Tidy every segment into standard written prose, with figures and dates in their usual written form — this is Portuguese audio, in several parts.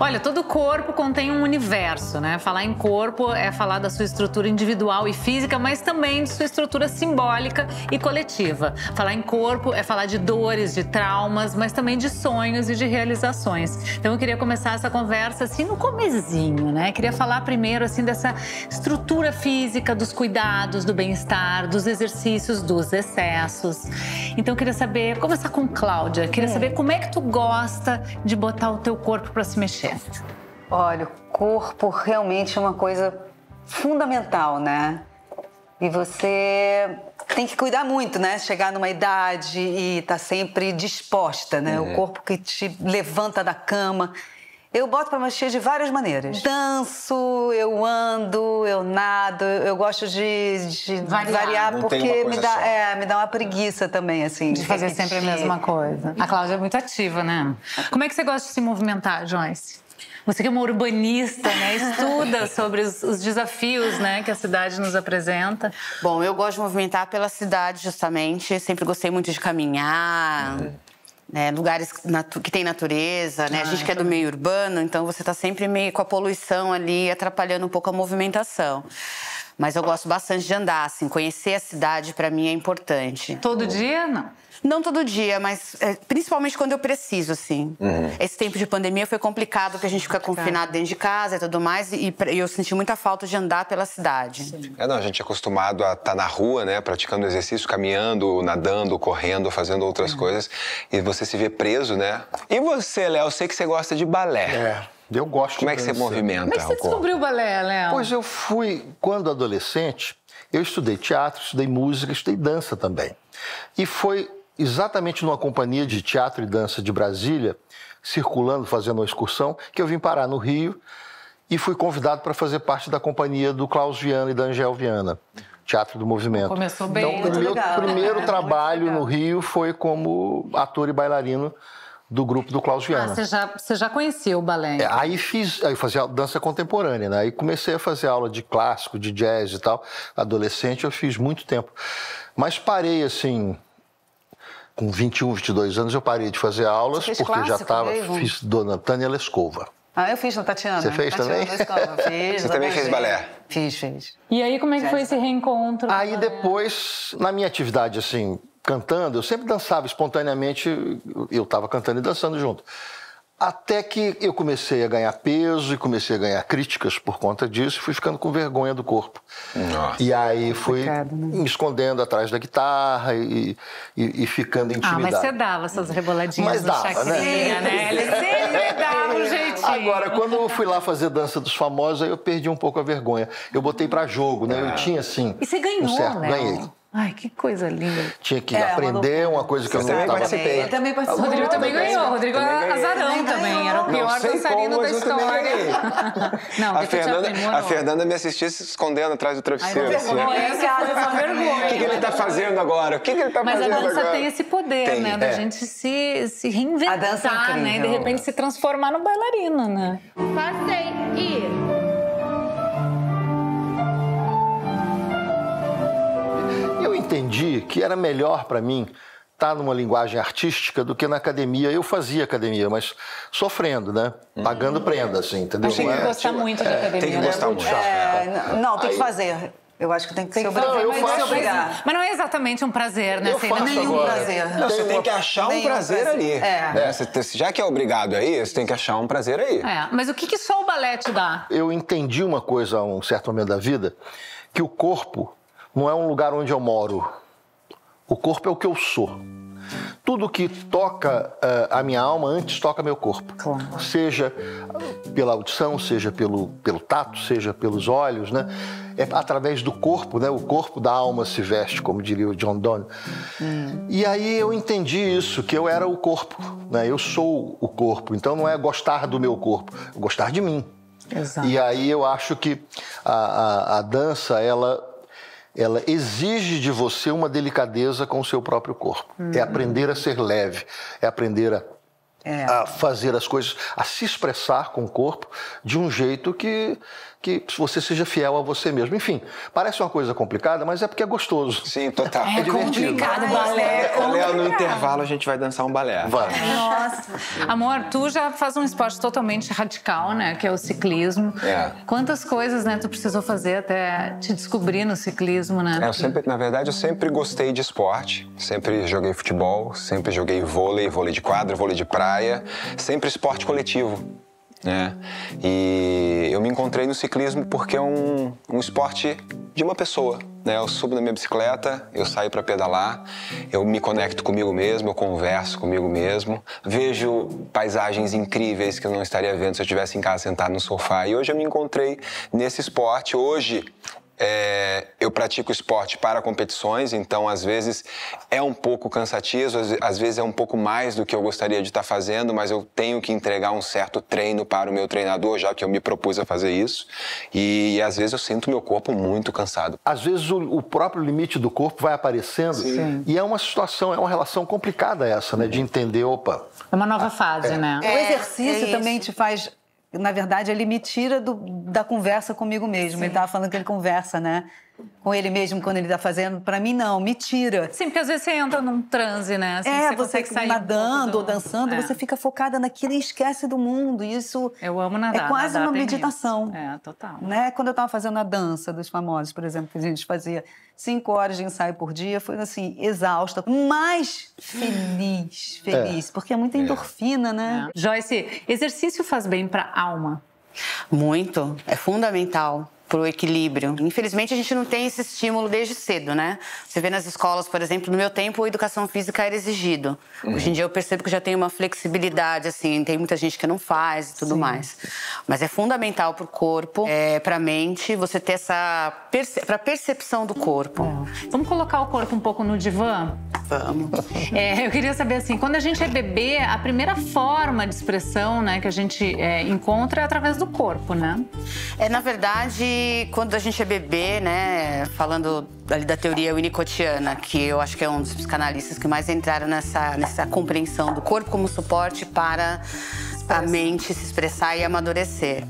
Olha, todo corpo contém um universo, né? Falar em corpo é falar da sua estrutura individual e física, mas também de sua estrutura simbólica e coletiva. Falar em corpo é falar de dores, de traumas, mas também de sonhos e de realizações. Então eu queria começar essa conversa assim no comezinho, né? Queria falar primeiro assim dessa estrutura física, dos cuidados, do bem-estar, dos exercícios, dos excessos. Então eu queria saber, começar com Cláudia, queria saber como é que tu gosta de botar o teu corpo para se mexer. Olha, o corpo realmente é uma coisa fundamental, né? E você tem que cuidar muito, né? Chegar numa idade e estar sempre disposta, né? O corpo que te levanta da cama. Eu boto para mexer de várias maneiras. Danço, eu ando, eu nado. Eu gosto de variar porque me dá uma preguiça também, assim. De fazer sempre a mesma coisa. A Cláudia é muito ativa, né? Como é que você gosta de se movimentar, Joyce? Você que é uma urbanista, né? Estuda sobre os desafios, né, que a cidade nos apresenta. Bom, eu gosto de movimentar pela cidade, justamente. Sempre gostei muito de caminhar, né, lugares que tem natureza, né? A gente que é do meio urbano, então você tá sempre meio com a poluição ali, atrapalhando um pouco a movimentação. Mas eu gosto bastante de andar, assim. Conhecer a cidade, pra mim, é importante. Todo dia, não? Não todo dia, mas principalmente quando eu preciso, assim. Esse tempo de pandemia foi complicado, porque a gente fica confinado dentro de casa e tudo mais, e eu senti muita falta de andar pela cidade. Não, a gente é acostumado a estar na rua, né, praticando exercício, caminhando, nadando, correndo, fazendo outras coisas, e você se vê preso, né? E você, Léo, eu sei que você gosta de balé. Eu gosto. Como é que você movimenta? Como é que você descobriu o balé, Léo? Pois eu fui, quando adolescente, eu estudei teatro, estudei música, estudei dança também. E foi exatamente numa companhia de teatro e dança de Brasília, circulando, fazendo uma excursão, que eu vim parar no Rio e fui convidado para fazer parte da companhia do Klaus Viana e da Angel Viana, Teatro do Movimento. Começou bem. Então, o meu primeiro trabalho no Rio foi como ator e bailarino do grupo do Klaus Viana. Você já conhecia o balé? Então. Aí fazia dança contemporânea, né? Aí comecei a fazer aula de clássico, de jazz e tal. Adolescente eu fiz muito tempo. Mas parei, assim, com 21, 22 anos eu parei de fazer aulas, porque já estava... Fiz Dona Tânia Lescova. Ah, eu fiz na Tatiana. Você fez Tatiana também? Lescova, fiz. Você também fez balé? Fiz. E aí, como é que foi esse reencontro? Aí depois, na minha atividade, assim, cantando, eu sempre dançava espontaneamente, eu estava cantando e dançando junto. Até que eu comecei a ganhar peso e comecei a ganhar críticas por conta disso e fui ficando com vergonha do corpo. Nossa. E aí fui me escondendo atrás da guitarra e ficando intimidado. Mas você dava essas reboladinhas Mas no dava, chacrinha, né? Ele sempre dava um jeitinho. Agora, quando eu fui lá fazer Dança dos Famosos, aí eu perdi um pouco a vergonha. Eu botei pra jogo, né? Eu tinha, assim... E você ganhou, um certo... né? Ganhei. Ai, que coisa linda. Tinha que aprender uma coisa que eu não também estava... participei. Eu também O participei. Rodrigo também ganhou. O Rodrigo era azarão também. Era o pior dançarino da história. Não, A Fernanda me assistia se escondendo atrás do travesseiro. Assim, essa foi uma vergonha. O que ele tá fazendo agora? O que ele tá fazendo agora? Mas a dança tem esse poder, Tem, né? Da gente se reinventar, A dança é incrível. né? E de repente se transformar no bailarino, né? Passei e... Eu entendi que era melhor para mim estar numa linguagem artística do que na academia. Eu fazia academia, mas sofrendo, né? Pagando prenda, assim, entendeu? Achei que ia gostar muito de academia. Tem que gostar muito. Não, tem que fazer. Eu acho que tem que ser obrigado. Mas não é exatamente um prazer, né? Eu faço nenhum agora. prazer. Não, você tem que achar um Nenhum prazer ali. É. Já que é obrigado aí, você tem que achar um prazer aí. Mas o que só o balé te dá? Eu entendi uma coisa a um certo momento da vida, que o corpo não é um lugar onde eu moro. O corpo é o que eu sou. Tudo que toca a minha alma antes toca meu corpo. Claro. Seja pela audição, seja pelo tato, seja pelos olhos, né? É através do corpo, né? O corpo da alma se veste, como diria o John Donne. E aí eu entendi isso, que eu era o corpo, né? Eu sou o corpo. Então não é gostar do meu corpo, é gostar de mim. Exato. E aí eu acho que a dança, ela exige de você uma delicadeza com o seu próprio corpo. É aprender a ser leve, é aprender a fazer as coisas, a se expressar com o corpo de um jeito que você seja fiel a você mesmo. Enfim, parece uma coisa complicada, mas é porque é gostoso. Sim, total. É divertido. complicado, balé. Léo, no intervalo a gente vai dançar um balé. Vamos. gosta. Amor, tu já faz um esporte totalmente radical, né? Que é o ciclismo. Quantas coisas, né, tu precisou fazer até te descobrir no ciclismo, né? Na verdade, eu sempre gostei de esporte. Sempre joguei futebol, sempre joguei vôlei de quadra, vôlei de praia. Sempre esporte coletivo, né? E eu me encontrei no ciclismo porque é um esporte de uma pessoa, né? Eu subo na minha bicicleta, eu saio para pedalar, eu me conecto comigo mesmo, eu converso comigo mesmo, vejo paisagens incríveis que eu não estaria vendo se eu estivesse em casa sentado no sofá. E hoje eu me encontrei nesse esporte. Hoje eu pratico esporte para competições, então às vezes é um pouco cansativo, às vezes é um pouco mais do que eu gostaria de estar fazendo, mas eu tenho que entregar um certo treino para o meu treinador, já que eu me propus a fazer isso, e às vezes eu sinto meu corpo muito cansado. Às vezes o próprio limite do corpo vai aparecendo. Sim. E é uma situação, é uma relação complicada essa, né, de entender, opa... É uma nova fase, né? O exercício também te faz... Na verdade, ele me tira da conversa comigo mesmo. Sim. Ele estava falando que ele conversa, né? Com ele mesmo quando ele está fazendo. Para mim, não, me tira. Sim, porque às vezes você entra num transe, né? Assim, você sair nadando ou dançando, você fica focada naquilo e esquece do mundo. Isso eu amo nadar. É quase uma meditação. Total. Né? Quando eu estava fazendo a dança dos famosos, por exemplo, que a gente fazia 5 horas de ensaio por dia, foi assim, exausta, mas feliz, porque é muita endorfina, né? Joyce, exercício faz bem para a alma? Muito, é fundamental para o equilíbrio. Infelizmente, a gente não tem esse estímulo desde cedo, né? Você vê nas escolas, por exemplo, no meu tempo, a educação física era exigido. Hoje em dia, eu percebo que já tem uma flexibilidade, assim, tem muita gente que não faz e tudo mais. Mas é fundamental para o corpo, para a mente, você ter essa para percepção do corpo. Vamos colocar o corpo um pouco no divã? Vamos. Eu queria saber, assim, quando a gente é bebê, a primeira forma de expressão, né, que a gente encontra é através do corpo, né? Na verdade, quando a gente é bebê, né, falando ali da teoria winnicottiana, que eu acho que é um dos psicanalistas que mais entraram nessa compreensão do corpo como suporte para a mente se expressar e amadurecer.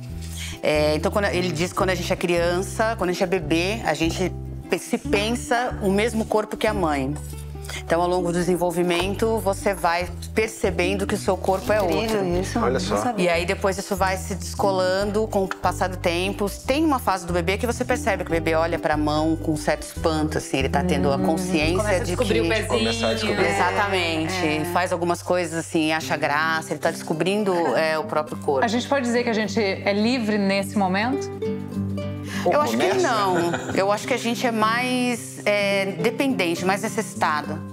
Então, ele diz que quando a gente é criança, quando a gente é bebê, a gente se pensa o mesmo corpo que a mãe. Então, ao longo do desenvolvimento, você vai percebendo que o seu corpo é outro. Isso, olha só. E aí, depois, isso vai se descolando com o passar do tempo. Tem uma fase do bebê que você percebe que o bebê olha pra mão com um certo espanto, assim. Ele tá tendo a consciência de que... Começa a descobrir. Exatamente. Faz algumas coisas, assim, acha graça. Ele tá descobrindo o próprio corpo. A gente pode dizer que a gente é livre nesse momento? Eu acho que não. Eu acho que a gente é mais dependente, mais necessitado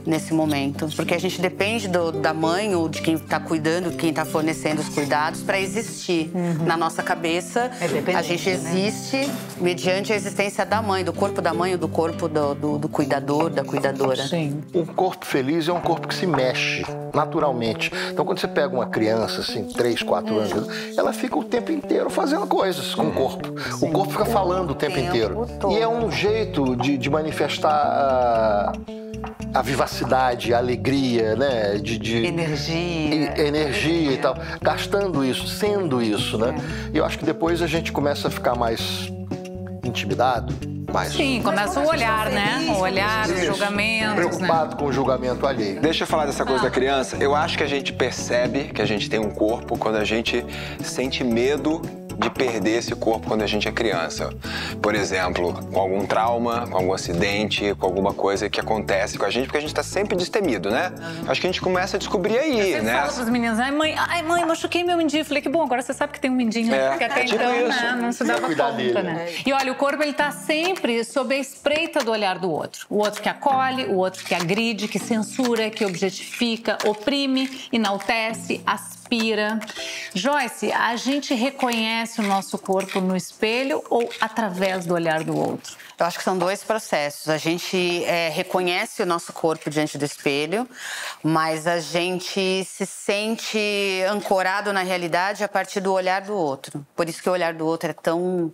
nesse momento. Porque a gente depende da mãe ou de quem está cuidando, de quem está fornecendo os cuidados para existir. Na nossa cabeça, a gente existe mediante a existência da mãe, do corpo da mãe ou do corpo do cuidador, da cuidadora. Sim. Um corpo feliz é um corpo que se mexe naturalmente. Então, quando você pega uma criança, assim, 3, 4 anos, ela fica o tempo inteiro fazendo coisas com o corpo. O corpo fica falando o tempo inteiro. E é um jeito de manifestar a vivacidade, a alegria, né? Energia e tal. Gastando isso, sendo isso, né? E eu acho que depois a gente começa a ficar mais intimidado. Sim, começa o olhar, né? O olhar, os julgamentos, preocupado com o julgamento alheio. Deixa eu falar dessa coisa da criança. Eu acho que a gente percebe que a gente tem um corpo quando a gente sente medo de perder esse corpo quando a gente é criança. Por exemplo, com algum trauma, com algum acidente, com alguma coisa que acontece com a gente, porque a gente tá sempre destemido, né? Acho que a gente começa a descobrir aí, né? Você fala pros meninos, ai mãe, machuquei meu mindinho. Eu falei, que bom, agora você sabe que tem um mindinho, né? Porque até tipo então, isso. né, não se dava conta, dele, né? E olha, o corpo, ele tá sempre sob a espreita do olhar do outro. O outro que acolhe, o outro que agride, que censura, que objetifica, oprime, enaltece, aspira. Joyce, a gente reconhece o nosso corpo no espelho ou através do olhar do outro? Eu acho que são 2 processos. A gente reconhece o nosso corpo diante do espelho, mas a gente se sente ancorado na realidade a partir do olhar do outro. Por isso que o olhar do outro é tão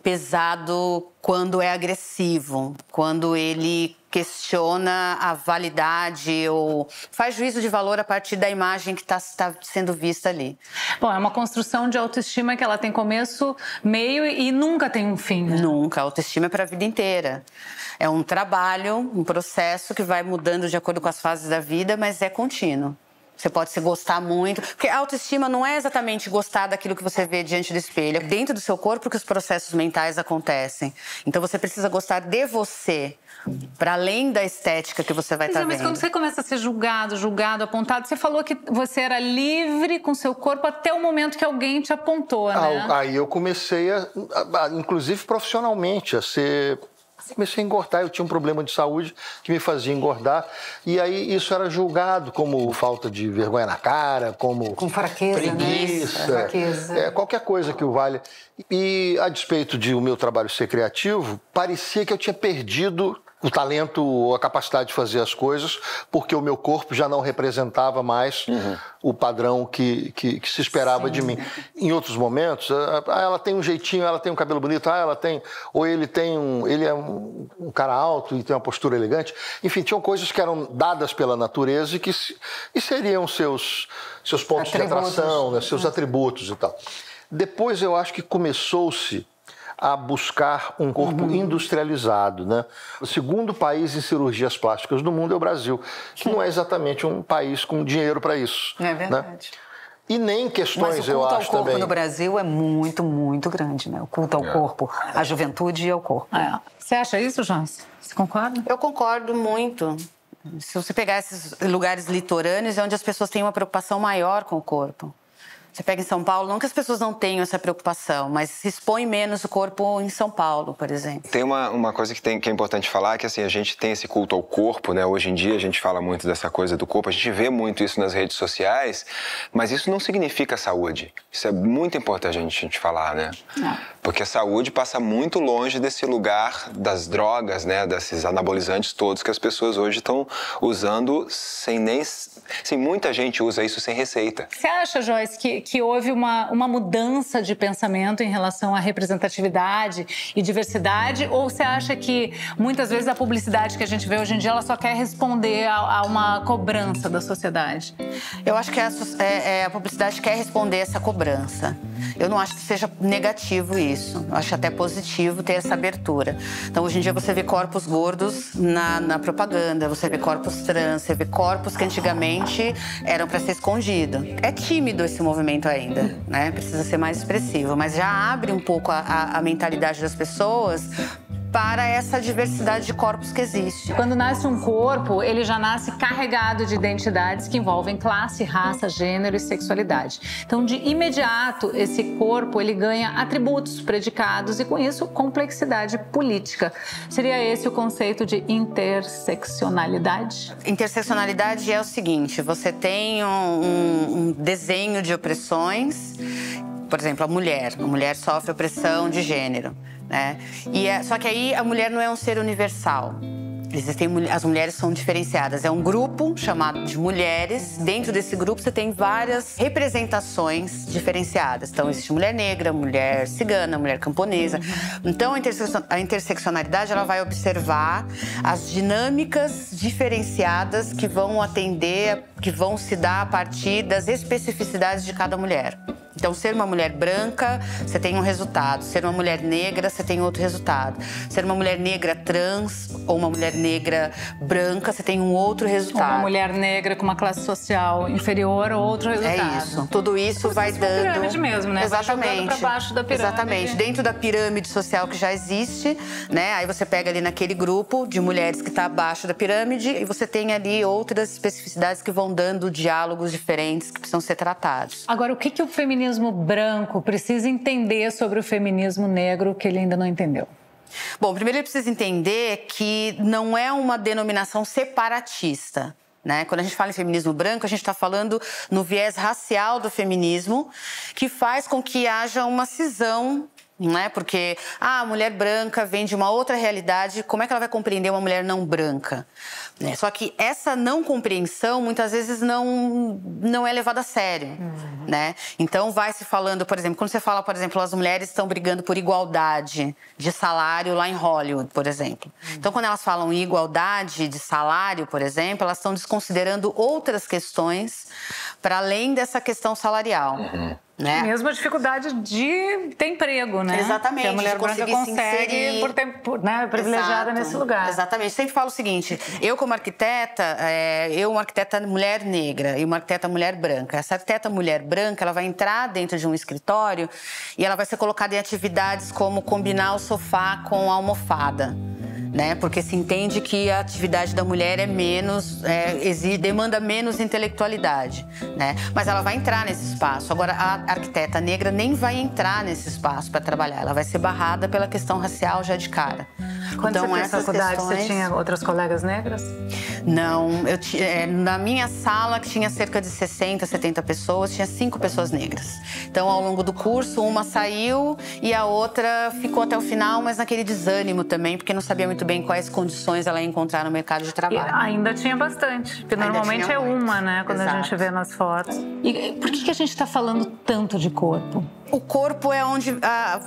pesado quando é agressivo, quando ele questiona a validade ou faz juízo de valor a partir da imagem que está sendo vista ali. Bom, é uma construção de autoestima que ela tem começo, meio e nunca tem um fim, né? Nunca. A autoestima é para a vida inteira. É um trabalho, um processo que vai mudando de acordo com as fases da vida, mas é contínuo. Você pode se gostar muito. Porque a autoestima não é exatamente gostar daquilo que você vê diante do espelho. É dentro do seu corpo que os processos mentais acontecem. Então você precisa gostar de você, para além da estética que você vai estar vendo. Mas quando você começa a ser julgado, apontado, você falou que você era livre com seu corpo até o momento que alguém te apontou, né? Aí eu comecei, inclusive profissionalmente, comecei a engordar. Eu tinha um problema de saúde que me fazia engordar. E aí isso era julgado como falta de vergonha na cara, como... Com fraqueza, preguiça, né? Fraqueza. Qualquer coisa que o valha. E a despeito de o meu trabalho ser criativo, parecia que eu tinha perdido o talento ou a capacidade de fazer as coisas, porque o meu corpo já não representava mais o padrão que se esperava de mim. Em outros momentos, ela tem um jeitinho, ela tem um cabelo bonito, ele é um cara alto e tem uma postura elegante. Enfim, tinham coisas que eram dadas pela natureza e seriam seus pontos de atração, né, seus atributos e tal. Depois eu acho que começou-se a buscar um corpo industrializado, né? O segundo país em cirurgias plásticas do mundo é o Brasil, que não é exatamente um país com dinheiro para isso. É verdade. Né? E nem questões, mas o culto ao corpo no Brasil é muito, muito grande, né? O culto ao corpo, à juventude e ao corpo. Você acha isso, Joyce? Você concorda? Eu concordo muito. Se você pegar esses lugares litorâneos, é onde as pessoas têm uma preocupação maior com o corpo. Você pega em São Paulo, não que as pessoas não tenham essa preocupação, mas se expõe menos o corpo em São Paulo, por exemplo. Tem uma coisa que é importante falar, que assim, a gente tem esse culto ao corpo, né? Hoje em dia a gente fala muito dessa coisa do corpo, a gente vê muito isso nas redes sociais, mas isso não significa saúde. Isso é muito importante a gente falar, né? Porque a saúde passa muito longe desse lugar das drogas, né? Desses anabolizantes todos que as pessoas hoje estão usando sem muita gente usa isso sem receita. Você acha, Joyce, que houve uma mudança de pensamento em relação à representatividade e diversidade? Ou você acha que muitas vezes a publicidade que a gente vê hoje em dia ela só quer responder a uma cobrança da sociedade? Eu acho que a publicidade quer responder essa cobrança. Eu não acho que seja negativo isso. Eu acho até positivo ter essa abertura. Então, hoje em dia, você vê corpos gordos na propaganda, você vê corpos trans, você vê corpos que antigamente eram para ser escondido. É tímido esse movimento ainda, né? Precisa ser mais expressivo, mas já abre um pouco a mentalidade das pessoas para essa diversidade de corpos que existe. Quando nasce um corpo, ele já nasce carregado de identidades que envolvem classe, raça, gênero e sexualidade. Então, de imediato, esse corpo ele ganha atributos, predicados e, com isso, complexidade política. Seria esse o conceito de interseccionalidade? Interseccionalidade é o seguinte, você tem um desenho de opressões, por exemplo, a mulher sofre opressão de gênero. Né? Só que aí a mulher não é um ser universal. As mulheres são diferenciadas. É um grupo chamado de mulheres. Dentro desse grupo você tem várias representações diferenciadas. Então existe mulher negra, mulher cigana, mulher camponesa. Então a interseccionalidade ela vai observar as dinâmicas diferenciadas que vão atender, que vão se dar a partir das especificidades de cada mulher. Então, ser uma mulher branca, você tem um resultado. Ser uma mulher negra, você tem outro resultado. Ser uma mulher negra trans ou uma mulher negra branca, você tem um outro resultado. Uma mulher negra com uma classe social inferior ou outro resultado. É isso. Tudo isso vai dando... Uma pirâmide mesmo, né? Exatamente. Vai pra baixo da pirâmide. Exatamente. Dentro da pirâmide social que já existe, né? Aí você pega ali naquele grupo de mulheres que está abaixo da pirâmide e você tem ali outras especificidades que vão dando diálogos diferentes que precisam ser tratados. Agora, o que o feminismo branco precisa entender sobre o feminismo negro que ele ainda não entendeu? Bom, primeiro ele precisa entender que não é uma denominação separatista. Né? Quando a gente fala em feminismo branco, a gente está falando no viés racial do feminismo, que faz com que haja uma cisão, né? Porque a mulher branca vem de uma outra realidade, como é que ela vai compreender uma mulher não branca? Né? Só que essa não compreensão, muitas vezes, não é levada a sério. Né? Então, vai se falando, por exemplo, quando você fala, por exemplo, as mulheres estão brigando por igualdade de salário lá em Hollywood, por exemplo. Então, quando elas falam em igualdade de salário, por exemplo, elas estão desconsiderando outras questões para além dessa questão salarial. né? Mesmo a dificuldade de ter emprego, né? Exatamente. Que a mulher branca consegue por ter, né, privilegiada nesse lugar. Exatamente. Sempre falo o seguinte, eu como arquiteta, uma arquiteta mulher negra e uma arquiteta mulher branca. Essa arquiteta mulher branca, ela vai entrar dentro de um escritório e ela vai ser colocada em atividades como combinar o sofá com a almofada. Né? Porque se entende que a atividade da mulher é menos, demanda menos intelectualidade, né? Mas ela vai entrar nesse espaço. Agora, a arquiteta negra nem vai entrar nesse espaço para trabalhar. Ela vai ser barrada pela questão racial já de cara. Quando então, você fez faculdade, você tinha outras colegas negras? Não, na minha sala, que tinha cerca de 60, 70 pessoas, tinha 5 pessoas negras. Então, ao longo do curso, uma saiu e a outra ficou até o final, mas naquele desânimo também, porque não sabia muito bem quais condições ela ia encontrar no mercado de trabalho. E ainda tinha bastante, porque normalmente é uma, né, quando Exato. a gente vê nas fotos. E por que a gente está falando tanto de corpo? O corpo é onde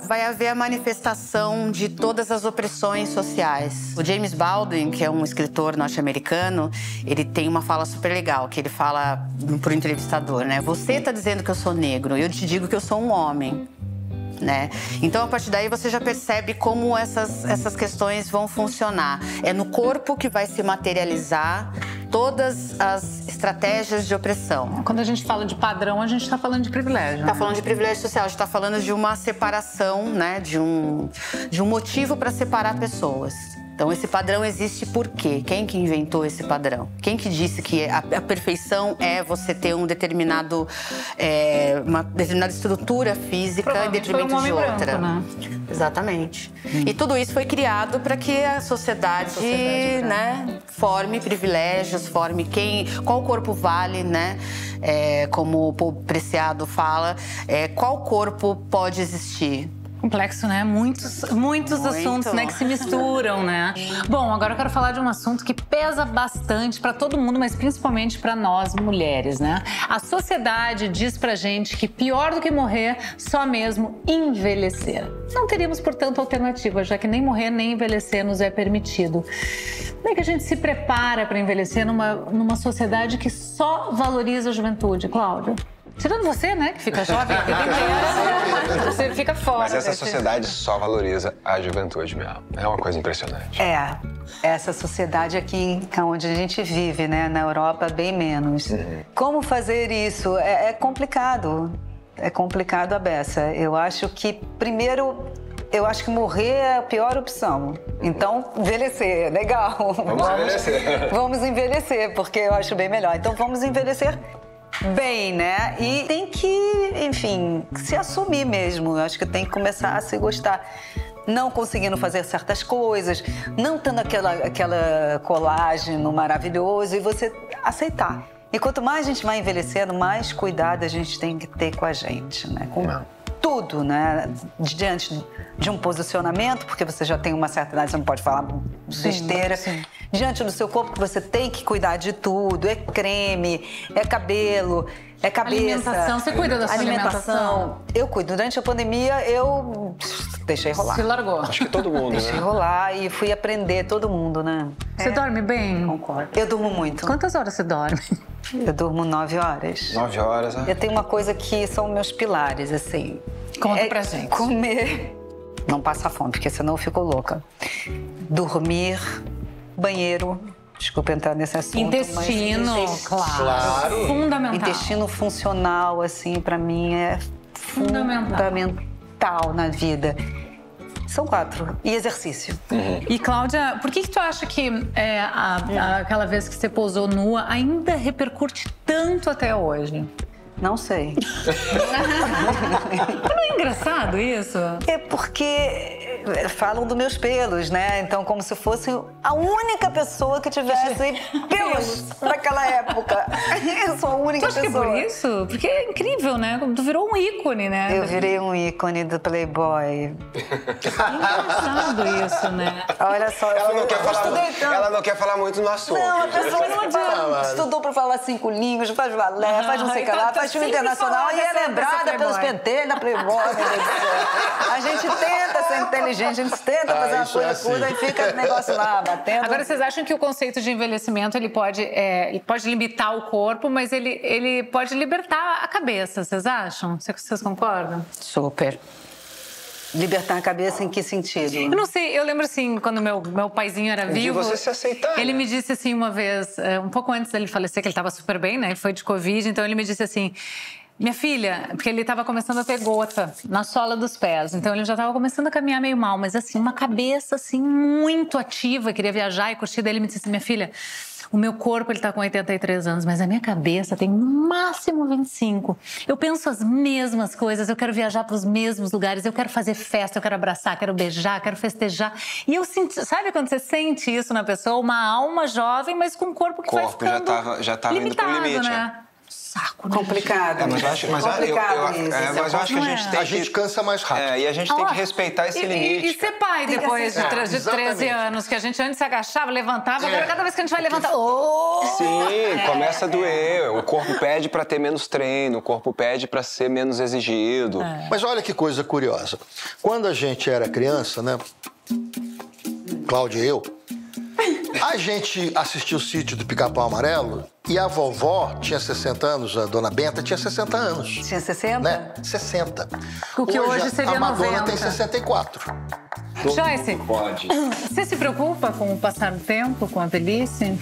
vai haver a manifestação de todas as opressões sociais. O James Baldwin, que é um escritor norte-americano, ele tem uma fala super legal, que ele fala pro entrevistador, né? Você tá dizendo que eu sou negro, eu te digo que eu sou um homem. Né? Então, a partir daí, você já percebe como essas questões vão funcionar. É no corpo que vai se materializar todas as estratégias de opressão. Quando a gente fala de padrão, a gente está falando de privilégio. Está falando de privilégio social, a gente está falando de uma separação, né? De um motivo para separar pessoas. Então, esse padrão existe por quê? Quem que inventou esse padrão? Quem que disse que a perfeição é você ter uma determinada estrutura física em detrimento de outra? Branco, né? Exatamente. E tudo isso foi criado para que a sociedade né, forme privilégios, forme qual corpo vale, né? Como o Paul Preciado fala, qual corpo pode existir? Complexo, né? Muitos assuntos, né, que se misturam, né? Bom, agora eu quero falar de um assunto que pesa bastante para todo mundo, mas principalmente para nós mulheres, né? A sociedade diz pra gente que pior do que morrer, só mesmo envelhecer. Não teríamos, portanto, alternativa, já que nem morrer nem envelhecer nos é permitido. Como é que a gente se prepara para envelhecer numa sociedade que só valoriza a juventude, Cláudia? Tirando você, né, que fica jovem a vida inteira, você fica fora. Mas essa sociedade só valoriza a juventude mesmo. É uma coisa impressionante. Essa sociedade aqui onde a gente vive, né, na Europa, bem menos. Como fazer isso? É complicado. É complicado a beça. Eu acho que, primeiro, morrer é a pior opção. Então, envelhecer, legal. Vamos envelhecer. Vamos envelhecer, porque eu acho bem melhor. Então, vamos envelhecer bem, né? E tem que, enfim, se assumir mesmo. Eu acho que tem que começar a se gostar. Não conseguindo fazer certas coisas, não tendo aquela colágeno maravilhoso e você aceitar. E quanto mais a gente vai envelhecendo, mais cuidado a gente tem que ter com a gente, né? Com tudo, né? Diante de um posicionamento, porque você já tem uma certa idade, você não pode falar besteira. Sim. Diante do seu corpo, que você tem que cuidar de tudo. É creme, é cabelo, é cabeça. Alimentação, você cuida da sua alimentação? Eu cuido. Durante a pandemia, eu deixei rolar. Se largou. Acho que todo mundo, Deixei rolar e fui aprender, todo mundo, né? Você dorme bem? Concordo. Eu durmo muito. Quantas horas você dorme? Eu durmo 9 horas. 9 horas, né? Eu tenho uma coisa que são meus pilares, assim. Conta pra gente. Comer, não passar fome, porque senão eu fico louca. Dormir, banheiro, desculpa entrar nesse assunto. Intestino, mas claro. Fundamental. Intestino funcional, assim, pra mim é fundamental na vida. São 4. E exercício. E, Cláudia, por que tu acha que aquela vez que você posou nua ainda repercute tanto até hoje? Não sei. Não é engraçado isso? É porque falam dos meus pelos, né? Então, como se fosse a única pessoa que tivesse pelos naquela época. Eu sou a única pessoa. Tu acha que é por isso? Porque é incrível, né? Tu virou um ícone, né? Eu virei um ícone do Playboy. É engraçado isso, né? Olha só, ela não quer falar muito no assunto. Não, a pessoa não estudou pra falar 5 línguas, faz balé, faz não sei o que lá, faz filme internacional e é lembrada pelos pentelhos da Playboy. A gente tenta ser inteligente inteligente, a gente tenta fazer uma coisa curta e fica o negócio lá, batendo. Agora, vocês acham que o conceito de envelhecimento, ele pode limitar o corpo, mas ele pode libertar a cabeça, vocês acham? Vocês concordam? Super. Libertar a cabeça em que sentido? Eu não sei, eu lembro assim, quando meu paizinho era vivo... De você se aceitar, ele né? me disse assim uma vez, um pouco antes dele falecer, que ele estava super bem, né? Ele foi de Covid, então ele me disse assim... Minha filha, porque ele estava começando a ter gota na sola dos pés, então ele já estava começando a caminhar meio mal, mas assim, uma cabeça assim muito ativa, queria viajar e curtir. Daí ele me disse assim, minha filha, o meu corpo ele tá com 83 anos, mas a minha cabeça tem no máximo 25. Eu penso as mesmas coisas, eu quero viajar para os mesmos lugares, eu quero fazer festa, eu quero abraçar, quero beijar, quero festejar. E eu senti, sabe quando você sente isso na pessoa? Uma alma jovem, mas com um corpo que vai ficando já tava indo pro limite, né? Saco, né? Complicado. Mas eu acho que a gente cansa mais rápido. E a gente tem que respeitar esse limite. E ser pai depois de 13 anos, que a gente antes se agachava, levantava, agora cada vez que a gente vai levantar... Sim, começa a doer. O corpo pede para ter menos treino, o corpo pede para ser menos exigido. Mas olha que coisa curiosa. Quando a gente era criança, né? Cláudia e eu, a gente assistiu o Sítio do Pica-Pau Amarelo e a vovó tinha 60 anos, a dona Benta tinha 60 anos. Tinha 60? Né? 60. O que hoje seria 90. A Madonna tem 64. Joyce, você se preocupa com o passar do tempo, com a velhice?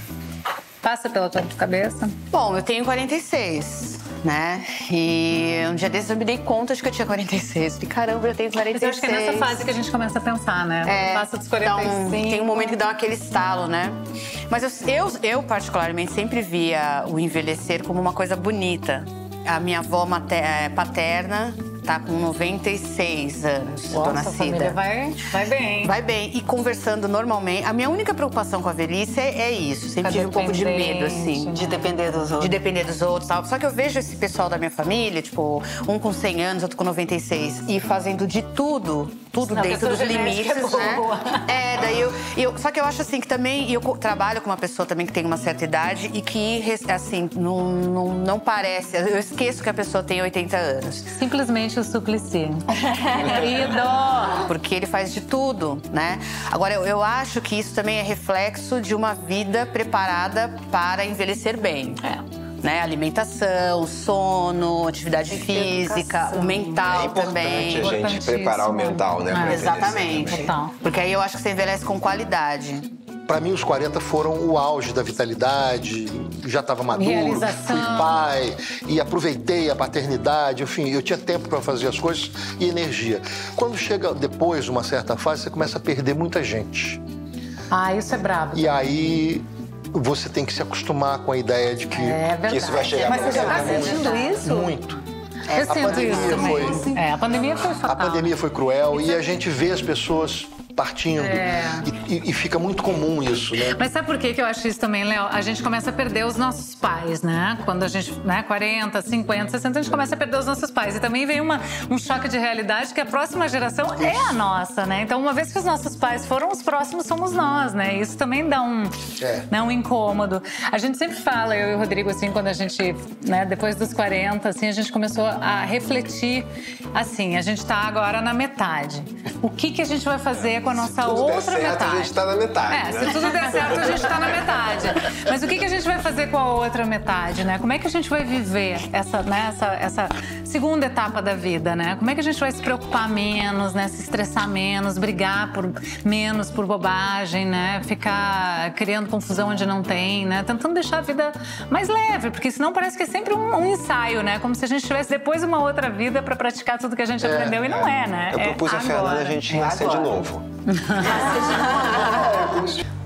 Passa pela tua cabeça? Bom, eu tenho 46, né? E um dia desses eu me dei conta de que eu tinha 46. Falei, caramba, eu tenho 46. Mas eu acho que é nessa fase que a gente começa a pensar, né? Passa dos 45. Tem um momento que dá aquele estalo, né? Mas eu particularmente, sempre via o envelhecer como uma coisa bonita. A minha avó paterna tá com 96 anos, dona Cida. A família vai bem. Vai bem. E conversando normalmente. A minha única preocupação com a velhice é isso. Sempre tive um pouco de medo, assim. De depender dos outros. De depender dos outros, tal. Só que eu vejo esse pessoal da minha família, tipo, um com 100 anos, outro com 96, e fazendo de tudo dentro dos limites, né? Só que eu acho assim que também, eu trabalho com uma pessoa também que tem uma certa idade e que, assim, não parece. Eu esqueço que a pessoa tem 80 anos. Simplesmente o Suplicy. Querido! Porque ele faz de tudo, né? Agora, eu acho que isso também é reflexo de uma vida preparada para envelhecer bem. Né? Alimentação, sono, atividade física, o mental também. É importante a gente preparar o mental, né? Exatamente. Porque aí eu acho que você envelhece com qualidade. Para mim, os 40 foram o auge da vitalidade, já estava maduro, fui pai e aproveitei a paternidade, enfim, eu tinha tempo para fazer as coisas e energia. Quando chega depois de uma certa fase, você começa a perder muita gente. Isso é brabo. E aí você tem que se acostumar com a ideia de que, que isso vai chegar. Mas você já está sentindo isso? Muito. Eu sinto isso também. A pandemia foi fatal. A pandemia foi cruel e a gente vê as pessoas partindo. E fica muito comum isso, né? Mas sabe por que eu acho isso também, Léo? A gente começa a perder os nossos pais, né? Quando a gente, 40, 50, 60, a gente começa a perder os nossos pais. E também vem um choque de realidade que a próxima geração é a nossa, né? Então, uma vez que os nossos pais foram, os próximos somos nós, né? Isso também dá um incômodo. A gente sempre fala, eu e o Rodrigo, assim, quando a gente, né, depois dos 40, assim, a gente começou a refletir, assim, a gente tá agora na metade. O que a gente vai fazer com a nossa outra metade? A gente tá na metade, se tudo der certo, a gente tá na metade. Mas o que a gente vai fazer com a outra metade, né? Como é que a gente vai viver essa segunda etapa da vida, né? Como é que a gente vai se preocupar menos, né? Se estressar menos, brigar menos por bobagem, né? Ficar criando confusão onde não tem, né? Tentando deixar a vida mais leve, porque senão parece que é sempre um ensaio, né? Como se a gente tivesse depois uma outra vida pra praticar tudo que a gente aprendeu e não é, né? Eu propus a Fernanda a gente nascer de novo.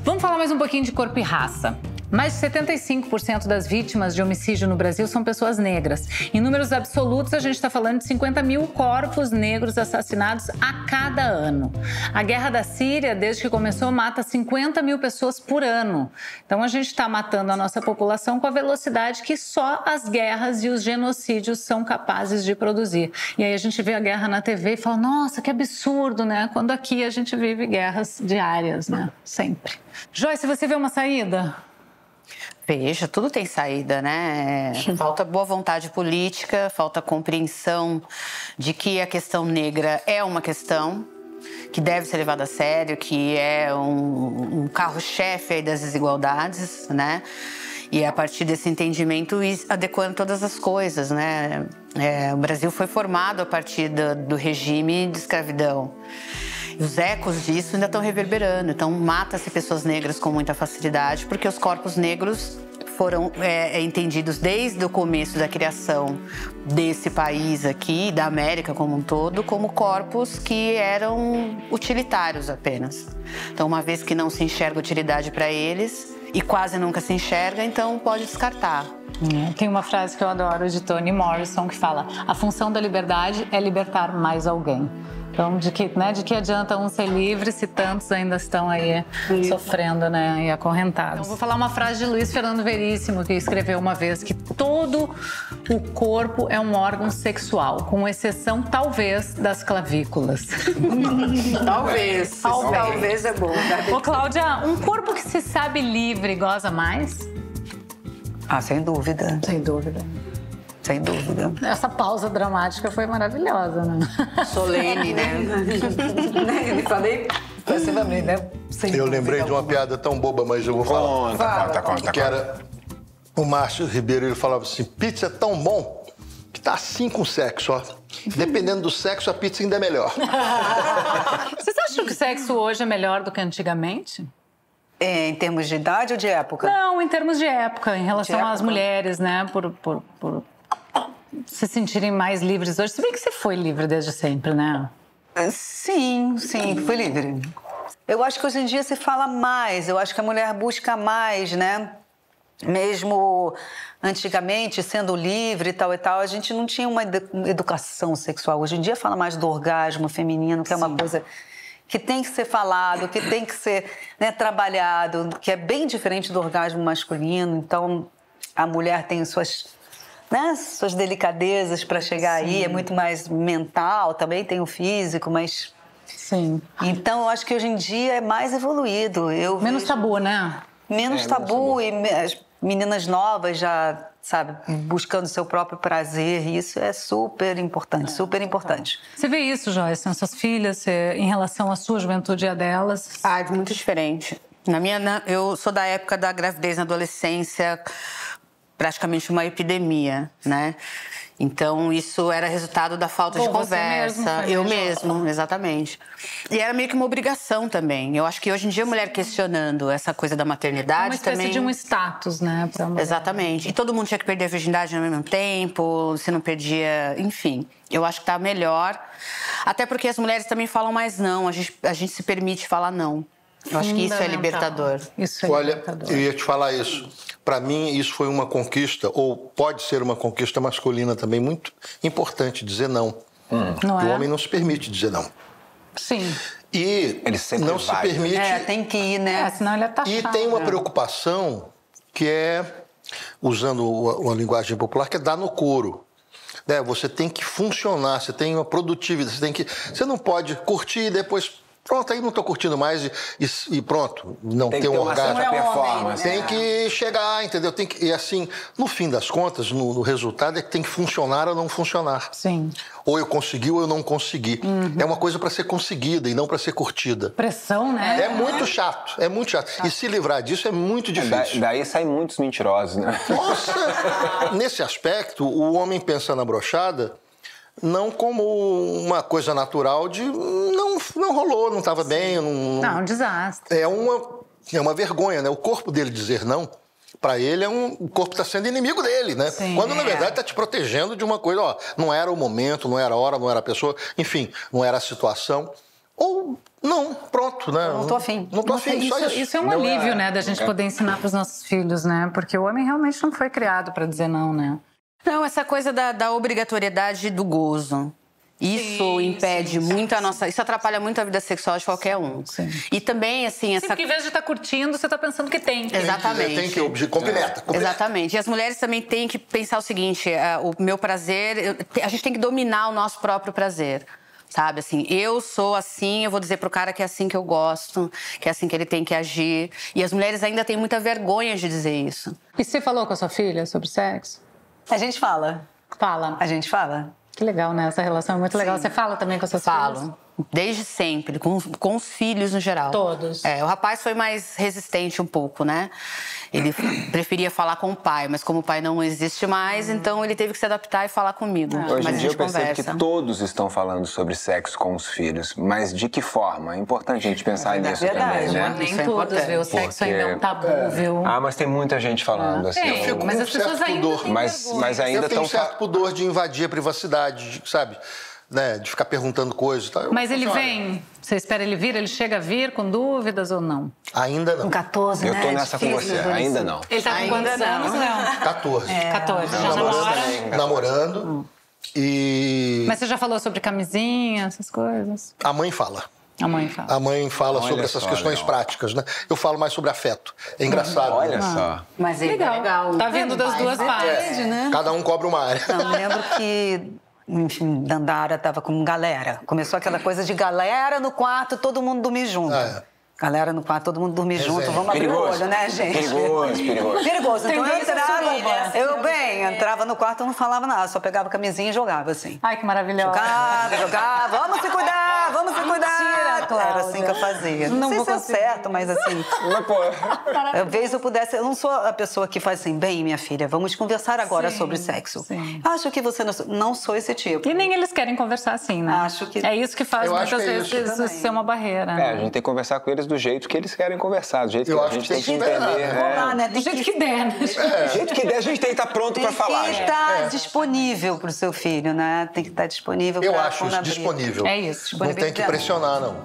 Vamos falar mais um pouquinho de corpo e raça. Mais de 75% das vítimas de homicídio no Brasil são pessoas negras. Em números absolutos, a gente está falando de 50 mil corpos negros assassinados a cada ano. A guerra da Síria, desde que começou, mata 50 mil pessoas por ano. Então, a gente está matando a nossa população com a velocidade que só as guerras e os genocídios são capazes de produzir. E aí a gente vê a guerra na TV e fala, nossa, que absurdo, né? Quando aqui a gente vive guerras diárias, né? Sempre. Joyce, você vê uma saída? Veja, tudo tem saída, né? Falta boa vontade política, falta compreensão de que a questão negra é uma questão, que deve ser levado a sério, que é um carro-chefe aí das desigualdades, né? E a partir desse entendimento, adequando todas as coisas, né? O Brasil foi formado a partir do regime de escravidão. E os ecos disso ainda estão reverberando. Então, mata-se pessoas negras com muita facilidade, porque os corpos negros foram entendidos desde o começo da criação desse país aqui, da América como um todo, como corpos que eram utilitários apenas. Então, uma vez que não se enxerga utilidade para eles, e quase nunca se enxerga, então pode descartar. Tem uma frase que eu adoro de Toni Morrison que fala: a função da liberdade é libertar mais alguém. Então, de que adianta um ser livre se tantos ainda estão aí sofrendo, né, e acorrentados? Então, vou falar uma frase de Luiz Fernando Veríssimo, que escreveu uma vez que todo o corpo é um órgão sexual, com exceção, talvez, das clavículas. Talvez. Talvez é bom. Ô, Cláudia, um corpo que se sabe livre goza mais? Ah, sem dúvida. Sem dúvida. Sem dúvida. Essa pausa dramática foi maravilhosa, né? Solene, né? Eu falei passivamente, né? Eu lembrei de uma piada tão boba, mas eu vou falar. Conta. Que era o Márcio Ribeiro, ele falava assim: pizza é tão bom que tá assim com sexo, ó. Dependendo do sexo, a pizza ainda é melhor. Vocês acham que o sexo hoje é melhor do que antigamente? Em termos de idade ou de época? Não, em termos de época, em relação às mulheres, né? Por se sentirem mais livres hoje. Se bem que você foi livre desde sempre, né? Sim, fui livre. Eu acho que hoje em dia se fala mais, eu acho que a mulher busca mais, né? Mesmo antigamente, sendo livre e tal, a gente não tinha uma educação sexual. Hoje em dia fala mais do orgasmo feminino, que é uma coisa que tem que ser falado, que tem que ser, né, trabalhado, que é bem diferente do orgasmo masculino. Então, a mulher tem suas delicadezas para chegar aí, é muito mais mental, também tem o físico, mas... Sim. Então, eu acho que hoje em dia é mais evoluído. Menos tabu, né? Menos tabu, e as meninas novas já, sabe, buscando seu próprio prazer, e isso é super importante, super importante. Você vê isso, Joyce, nas suas filhas, em relação à sua juventude e a delas? Ah, é muito diferente. Eu sou da época da gravidez na adolescência, praticamente uma epidemia, né? Então, isso era resultado da falta de conversa. Eu mesmo, exatamente. E era meio que uma obrigação também. Eu acho que hoje em dia a mulher questionando essa coisa da maternidade uma espécie também... de um status, né? Pra mulher. Exatamente. E todo mundo tinha que perder a virgindade ao mesmo tempo, se não perdia... Enfim, eu acho que tá melhor. Até porque as mulheres também falam mais não. A gente se permite falar não. Eu acho que isso é libertador. Isso é libertador. Olha, eu ia te falar isso. Para mim, isso foi uma conquista, ou pode ser uma conquista masculina também, muito importante, dizer não. Não O homem não se permite dizer não. Sim. E ele sempre não se permite... tem que ir, né? Senão ele é taxado. E tem uma preocupação que é, usando uma linguagem popular, que é dar no couro. Né? Você tem que funcionar, você tem uma produtividade, você não pode curtir e depois... Pronto, aí não tô curtindo mais e pronto, não tem um orgasmo. Performance. Tem que chegar, entendeu? E assim, no fim das contas, no resultado é que tem que funcionar ou não funcionar. Sim. Ou eu consegui ou eu não consegui. É uma coisa para ser conseguida e não para ser curtida. Pressão, né? É muito chato, é muito chato. E se livrar disso é muito difícil. Daí saem muitos mentirosos, né? Nossa! Nesse aspecto, o homem pensa na brochada não como uma coisa natural de não rolou, não estava bem. Não, um desastre. É uma vergonha, né? O corpo dele dizer não, para ele o corpo está sendo inimigo dele, né? Sim, quando na verdade está te protegendo de uma coisa, ó, não era o momento, não era a hora, não era a pessoa, enfim, não era a situação. Ou não, pronto, né? Não tô afim. Não tô afim, só isso. Isso é um alívio, né? Da gente poder ensinar para os nossos filhos, né? Porque o homem realmente não foi criado para dizer não, né? Não, essa coisa da obrigatoriedade do gozo. Isso impede muito a nossa... Isso atrapalha muito a vida sexual de qualquer um. Sim. E também, assim... Porque em vez de estar curtindo, você está pensando que tem. Exatamente. Tem que com meta. Exatamente. E as mulheres também têm que pensar o seguinte, o meu prazer... A gente tem que dominar o nosso próprio prazer. Sabe, assim, eu sou assim, eu vou dizer pro cara que é assim que eu gosto, que é assim que ele tem que agir. E as mulheres ainda têm muita vergonha de dizer isso. E você falou com a sua filha sobre sexo? A gente fala. Fala. A gente fala. Que legal, né? Essa relação é muito legal. Você fala também com as suas filhas? Desde sempre, com os filhos no geral. Todos. O rapaz foi mais resistente um pouco, né? Ele preferia falar com o pai, mas como o pai não existe mais, então ele teve que se adaptar e falar comigo. Hoje Mas em a dia eu gente percebo conversa. que todos estão falando sobre sexo com os filhos, mas de que forma? É importante a gente pensar nisso verdade, também, né? Nem Isso é todos, importante. viu? O sexo ainda é um tabu, viu? Ah, mas tem muita gente falando assim. Tem, fico mas com as pessoas certo ainda pudor. têm Mas vergonha. ainda Eu tenho estão um certo pudor de invadir a privacidade, sabe? Né? De ficar perguntando coisas e tal. Mas ele vem, você espera ele vir? Ele chega a vir com dúvidas ou não? Ainda não. Com 14, Eu né? tô nessa com Difícil, você, ainda não. Ele tá com Ainda quantos não. anos, Léo? 14. 14, já Namorando namora. também. Namorando. E Mas você já falou sobre camisinha, essas coisas? a mãe fala. A mãe fala. A mãe fala Olha sobre essas só, questões legal. práticas, né? Eu falo mais sobre afeto. É engraçado. Olha só. Mas ele é legal. Tá vindo das duas partes. né? Cada um cobra uma área. Não, me lembro que, enfim, Dandara tava com galera. Começou aquela coisa de galera no quarto, todo mundo dormir junto. Galera no quarto, todo mundo dormir junto. Vamos abrir o Perigoso. olho, né, gente? Perigoso. Perigoso. Tem Então eu dois entrava, entrava no quarto e não falava nada, só pegava a camisinha e jogava assim. Ai, que maravilhosa. Jogava, vamos se cuidar, vamos se cuidar. Mentira, Cláudia. Era assim que eu fazia. Não sei vou se é conseguir. certo, mas assim... Mas, pô, Talvez eu pudesse... Eu não sou a pessoa que faz assim, bem, minha filha, vamos conversar agora Sim, sobre sexo. sim. Acho que você não sou esse tipo. E nem eles querem conversar assim, né? Acho que- É isso que faz Eu acho muitas que é vezes isso isso também. ser uma barreira. a gente tem que conversar com eles do jeito que eles querem conversar, do jeito Eu que a acho gente que tem que tem que entender. esperar, Vamos lá, né? Do jeito que der, né? Do jeito que der, a gente tem que estar pronto para falar. Tem que estar disponível para o seu filho, né? Tem que estar disponível Eu pra acho quando isso abrir. disponível. É isso. Não tem que pressionar, não.